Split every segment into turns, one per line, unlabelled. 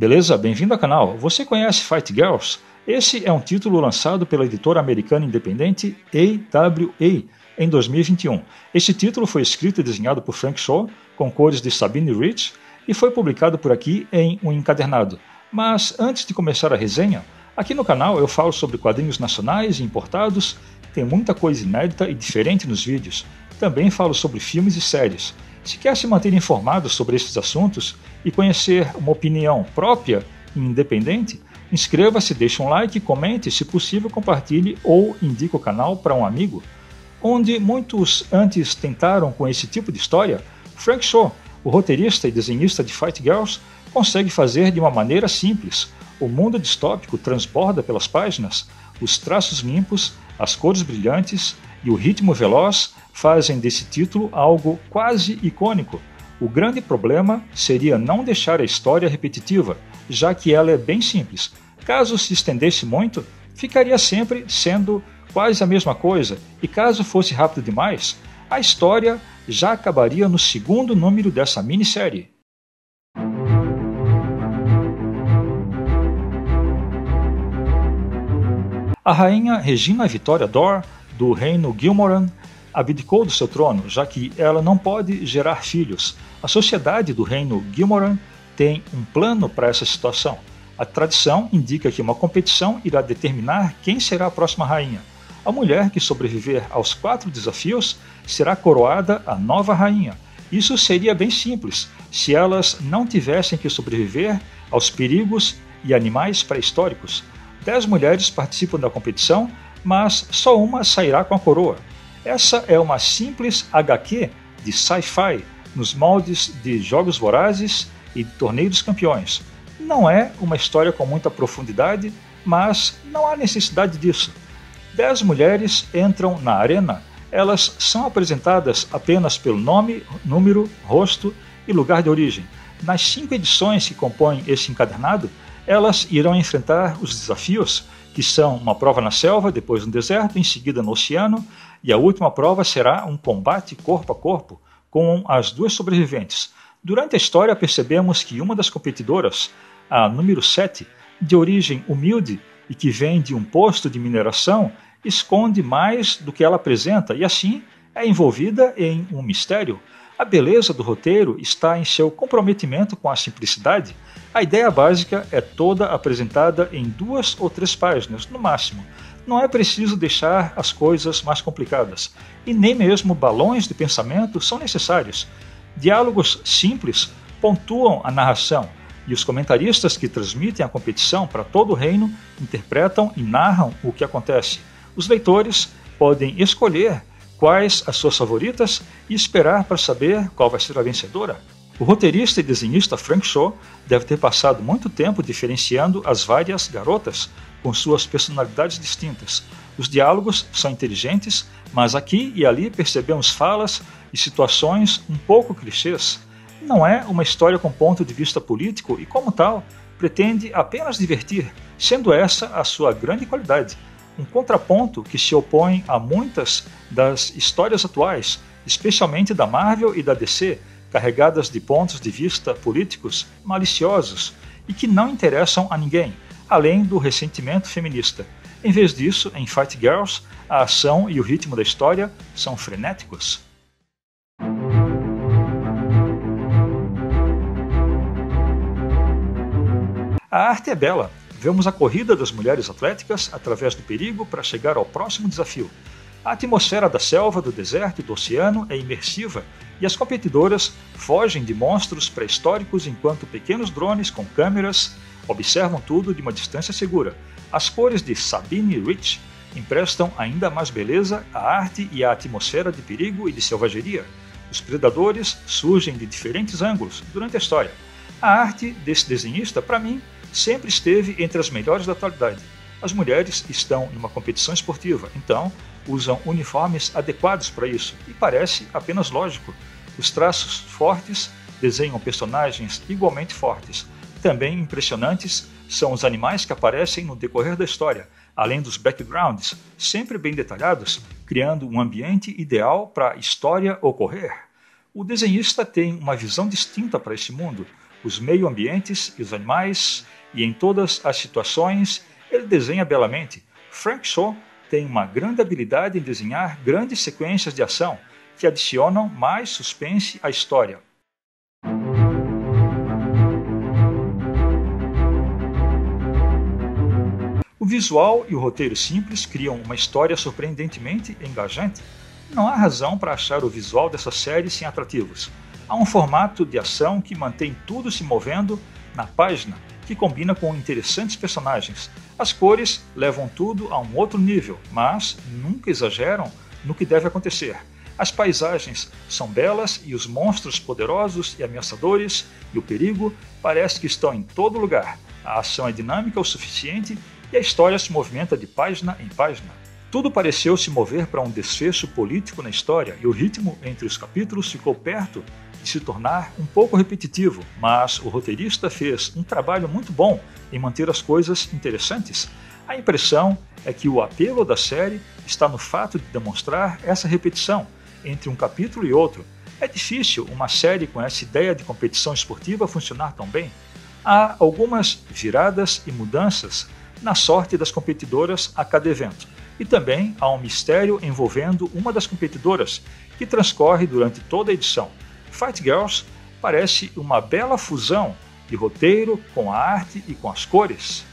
Beleza? Bem-vindo ao canal. Você conhece Fight Girls? Esse é um título lançado pela editora americana independente AWA em 2021. Esse título foi escrito e desenhado por Frank Shaw, com cores de Sabine Rich, e foi publicado por aqui em um encadernado. Mas antes de começar a resenha, aqui no canal eu falo sobre quadrinhos nacionais e importados, tem muita coisa inédita e diferente nos vídeos. Também falo sobre filmes e séries. Se quer se manter informado sobre esses assuntos e conhecer uma opinião própria e independente, inscreva-se, deixe um like, comente, se possível compartilhe ou indique o canal para um amigo. Onde muitos antes tentaram com esse tipo de história, Frank Shaw, o roteirista e desenhista de Fight Girls, consegue fazer de uma maneira simples. O mundo distópico transborda pelas páginas, os traços limpos, as cores brilhantes e o ritmo veloz fazem desse título algo quase icônico. O grande problema seria não deixar a história repetitiva, já que ela é bem simples. Caso se estendesse muito, ficaria sempre sendo quase a mesma coisa, e caso fosse rápido demais, a história já acabaria no segundo número dessa minissérie. A rainha Regina Vitória Dor, do reino Gilmoran, abdicou do seu trono, já que ela não pode gerar filhos. A sociedade do reino Gilmoran tem um plano para essa situação. A tradição indica que uma competição irá determinar quem será a próxima rainha. A mulher que sobreviver aos 4 desafios será coroada a nova rainha. Isso seria bem simples, se elas não tivessem que sobreviver aos perigos e animais pré-históricos. 10 mulheres participam da competição, mas só uma sairá com a coroa. Essa é uma simples HQ de sci-fi, nos moldes de Jogos Vorazes e de Torneio dos Campeões. Não é uma história com muita profundidade, mas não há necessidade disso. 10 mulheres entram na arena, elas são apresentadas apenas pelo nome, número, rosto e lugar de origem. Nas 5 edições que compõem esse encadernado, elas irão enfrentar os desafios, que são uma prova na selva, depois no deserto, em seguida no oceano, e a última prova será um combate corpo a corpo com as 2 sobreviventes. Durante a história percebemos que uma das competidoras, a número 7, de origem humilde e que vem de um posto de mineração, esconde mais do que ela apresenta e assim é envolvida em um mistério. A beleza do roteiro está em seu comprometimento com a simplicidade. A ideia básica é toda apresentada em 2 ou 3 páginas, no máximo. Não é preciso deixar as coisas mais complicadas, e nem mesmo balões de pensamento são necessários. Diálogos simples pontuam a narração, e os comentaristas que transmitem a competição para todo o reino interpretam e narram o que acontece. Os leitores podem escolher quais as suas favoritas e esperar para saber qual vai ser a vencedora. O roteirista e desenhista Frank Shaw deve ter passado muito tempo diferenciando as várias garotas com suas personalidades distintas. Os diálogos são inteligentes, mas aqui e ali percebemos falas e situações um pouco clichês. Não é uma história com ponto de vista político e, como tal, pretende apenas divertir, sendo essa a sua grande qualidade. Um contraponto que se opõe a muitas das histórias atuais, especialmente da Marvel e da DC, carregadas de pontos de vista políticos maliciosos e que não interessam a ninguém, além do ressentimento feminista. Em vez disso, em Fight Girls, a ação e o ritmo da história são frenéticos. A arte é bela. Vemos a corrida das mulheres atléticas através do perigo para chegar ao próximo desafio. A atmosfera da selva, do deserto e do oceano é imersiva e as competidoras fogem de monstros pré-históricos enquanto pequenos drones com câmeras observam tudo de uma distância segura. As cores de Sabine Rich emprestam ainda mais beleza à arte e à atmosfera de perigo e de selvageria. Os predadores surgem de diferentes ângulos durante a história. A arte desse desenhista, para mim, sempre esteve entre as melhores da atualidade. As mulheres estão numa competição esportiva, então usam uniformes adequados para isso, e parece apenas lógico. Os traços fortes desenham personagens igualmente fortes. Também impressionantes são os animais que aparecem no decorrer da história, além dos backgrounds, sempre bem detalhados, criando um ambiente ideal para a história ocorrer. O desenhista tem uma visão distinta para esse mundo. os meio-ambientes e os animais, e em todas as situações ele desenha belamente. Frank Shaw tem uma grande habilidade em desenhar grandes sequências de ação que adicionam mais suspense à história. O visual e o roteiro simples criam uma história surpreendentemente engajante. Não há razão para achar o visual dessa série sem atrativos. Há um formato de ação que mantém tudo se movendo na página, que combina com interessantes personagens. As cores levam tudo a um outro nível, mas nunca exageram no que deve acontecer. As paisagens são belas e os monstros poderosos e ameaçadores, e o perigo parece que estão em todo lugar. A ação é dinâmica o suficiente e a história se movimenta de página em página. Tudo pareceu se mover para um desfecho político na história e o ritmo entre os capítulos ficou perto de se tornar um pouco repetitivo, mas o roteirista fez um trabalho muito bom em manter as coisas interessantes. A impressão é que o apelo da série está no fato de demonstrar essa repetição entre um capítulo e outro. É difícil uma série com essa ideia de competição esportiva funcionar tão bem. Há algumas viradas e mudanças na sorte das competidoras a cada evento. E também há um mistério envolvendo uma das competidoras, que transcorre durante toda a edição. Fight Girls parece uma bela fusão de roteiro com a arte e com as cores.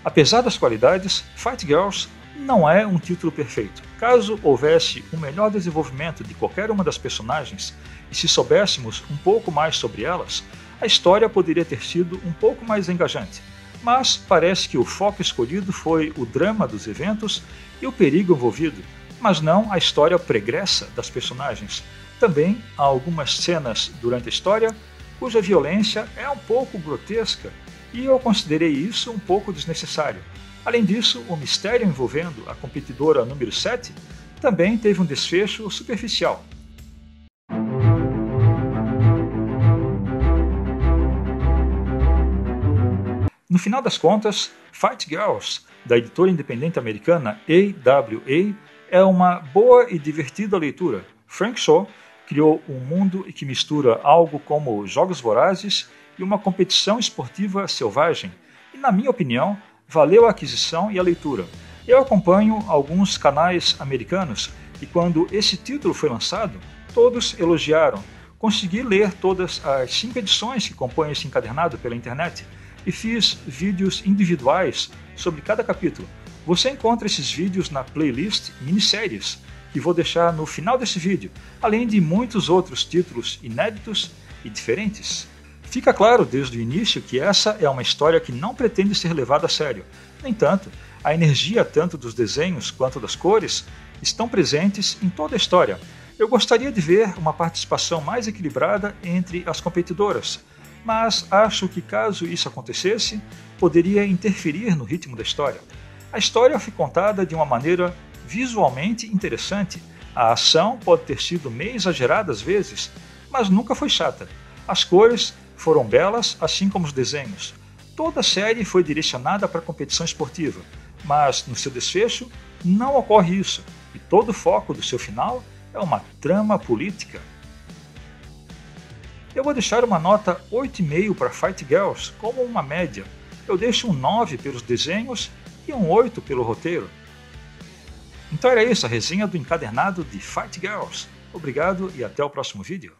Apesar das qualidades, Fight Girls não é um título perfeito. Caso houvesse um melhor desenvolvimento de qualquer uma das personagens e se soubéssemos um pouco mais sobre elas, a história poderia ter sido um pouco mais engajante. Mas parece que o foco escolhido foi o drama dos eventos e o perigo envolvido, mas não a história pregressa das personagens. Também há algumas cenas durante a história cuja violência é um pouco grotesca e eu considerei isso um pouco desnecessário. Além disso, o mistério envolvendo a competidora número 7 também teve um desfecho superficial. No final das contas, Fight Girls, da editora independente americana AWA, é uma boa e divertida leitura. Frank Shaw criou um mundo que mistura algo como jogos vorazes e uma competição esportiva selvagem, e, na minha opinião, valeu a aquisição e a leitura. Eu acompanho alguns canais americanos e quando esse título foi lançado, todos elogiaram. Consegui ler todas as 5 edições que compõem esse encadernado pela internet e fiz vídeos individuais sobre cada capítulo. Você encontra esses vídeos na playlist Minisséries, que vou deixar no final desse vídeo, além de muitos outros títulos inéditos e diferentes. Fica claro desde o início que essa é uma história que não pretende ser levada a sério. No entanto, a energia tanto dos desenhos quanto das cores estão presentes em toda a história. Eu gostaria de ver uma participação mais equilibrada entre as competidoras, mas acho que caso isso acontecesse, poderia interferir no ritmo da história. A história foi contada de uma maneira visualmente interessante. A ação pode ter sido meio exagerada às vezes, mas nunca foi chata. As cores foram belas, assim como os desenhos. Toda a série foi direcionada para a competição esportiva, mas no seu desfecho não ocorre isso, e todo o foco do seu final é uma trama política. Eu vou deixar uma nota 8,5 para Fight Girls como uma média. Eu deixo um 9 pelos desenhos e um 8 pelo roteiro. Então era isso, a resenha do encadernado de Fight Girls. Obrigado e até o próximo vídeo.